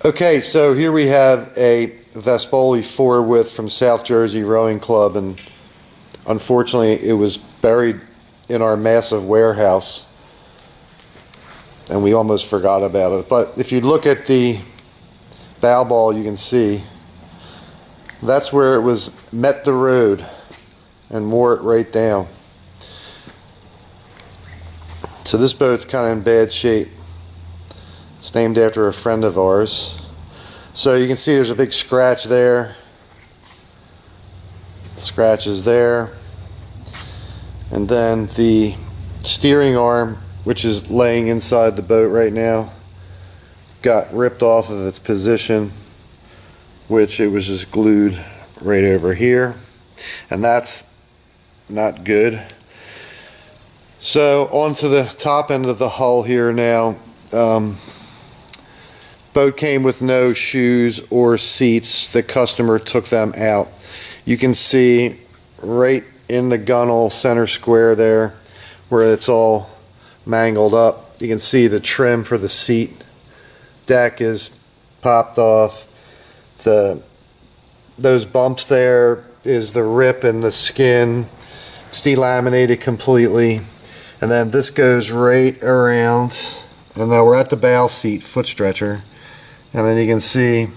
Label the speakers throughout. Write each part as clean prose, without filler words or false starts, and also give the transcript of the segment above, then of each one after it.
Speaker 1: Okay, so here we have a Vespoli 4-width from South Jersey Rowing Club, and unfortunately it was buried in our massive warehouse and we almost forgot about it. But if you look at the bow ball, you can see that's where it was met the road and wore it right down. So this boat's kind of in bad shape. It's named after a friend of ours. So you can see there's a big scratch there. Scratches there. And then the steering arm, which is laying inside the boat right now, got ripped off of its position, which it was just glued right over here. And that's not good. So onto the top end of the hull here now. Boat came with no shoes or seats. The customer took them out. You can see right in the gunnel center square there where it's all mangled up. You can see the trim for the seat deck is popped off. Those bumps there is the rip in the skin. It's delaminated completely. And then this goes right around, and now we're at the bow seat foot stretcher. And then you can see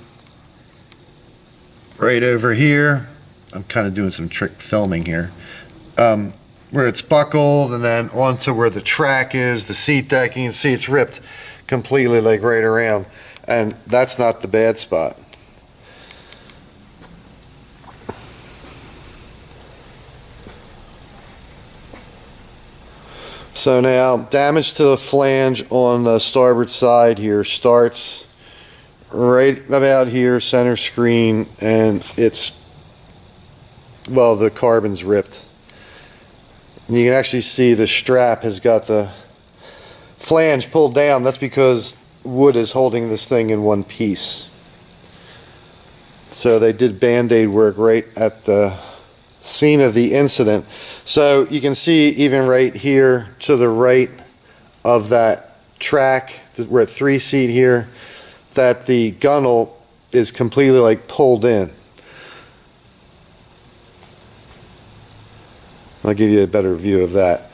Speaker 1: right over here, I'm kind of doing some trick filming here, where it's buckled, and then onto where the track is, the seat deck, you can see it's ripped completely, like right around. And that's not the bad spot. So now damage to the flange on the starboard side here starts right about here, center screen, and it's, well, the carbon's ripped. And you can actually see the strap has got the flange pulled down. That's because wood is holding this thing in one piece. So they did band-aid work right at the scene of the incident. So you can see even right here to the right of that track, we're at 3 seat here, that the gunnel is completely like pulled in. I'll give you a better view of that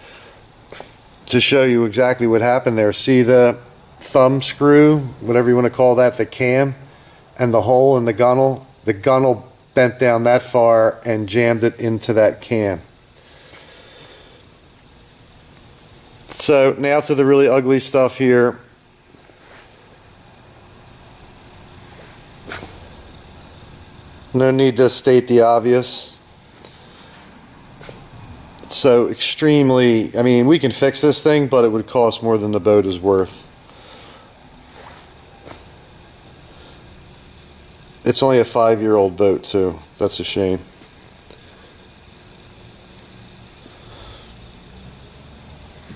Speaker 1: to show you exactly what happened there. See the thumb screw, whatever you want to call that, the cam, and the hole in the gunnel? The gunnel bent down that far and jammed it into that cam. So now to the really ugly stuff here. No need to state the obvious. So extremely, I mean, we can fix this thing, but it would cost more than the boat is worth. It's only a 5-year-old boat too. That's a shame.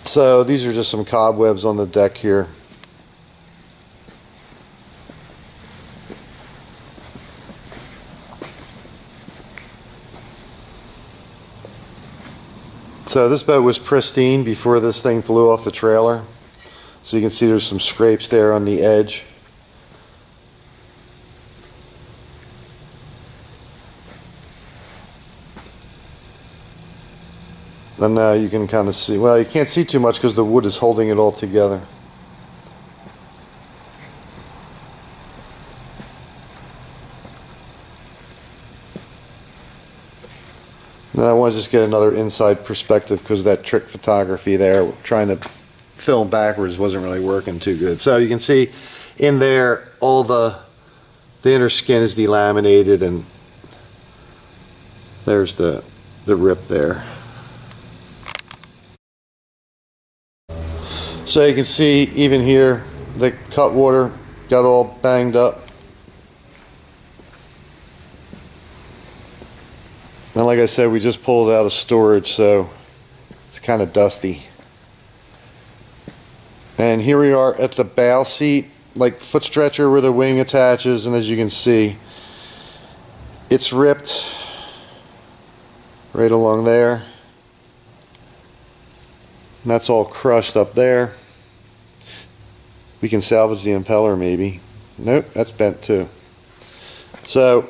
Speaker 1: So these are just some cobwebs on the deck here. So this boat was pristine before this thing flew off the trailer. So you can see there's some scrapes there on the edge. And now you can kind of see, well, you can't see too much because the wood is holding it all together. Then I want to just get another inside perspective because that trick photography there, trying to film backwards, wasn't really working too good. So you can see in there all the inner skin is delaminated, and there's the rip there. So you can see even here the cut water got all banged up. And like I said, we just pulled it out of storage, so it's kind of dusty. And here we are at the bow seat, like foot stretcher where the wing attaches, and as you can see, it's ripped right along there. And that's all crushed up there. We can salvage the impeller maybe. Nope, that's bent too. So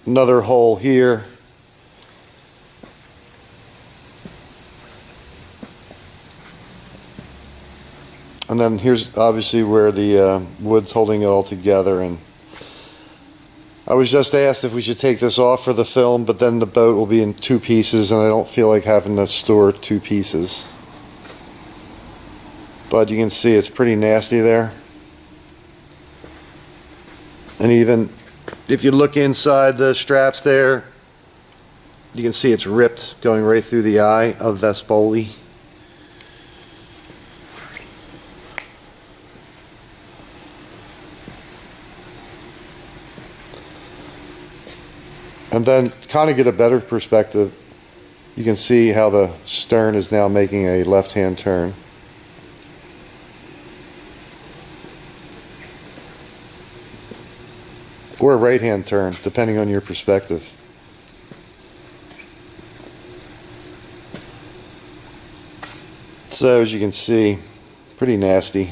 Speaker 1: another hole here. And then here's obviously where the wood's holding it all together. And I was just asked if we should take this off for the film, but then the boat will be in two pieces and I don't feel like having to store two pieces. But you can see it's pretty nasty there. And even if you look inside the straps there, you can see it's ripped going right through the eye of Vespoli. And then kind of get a better perspective, you can see how the stern is now making a left-hand turn. Or a right-hand turn, depending on your perspective. So as you can see, pretty nasty.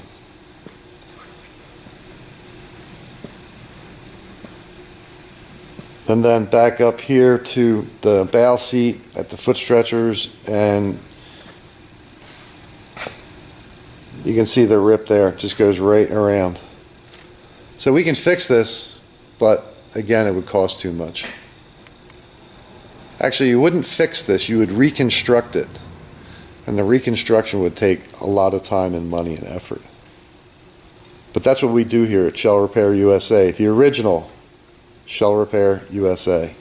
Speaker 1: And then back up here to the bow seat at the foot stretchers, and you can see the rip there, it just goes right around. So we can fix this, but again, it would cost too much. Actually, you wouldn't fix this, you would reconstruct it. And the reconstruction would take a lot of time and money and effort. But that's what we do here at Shell Repair USA, the original Shell Repair USA.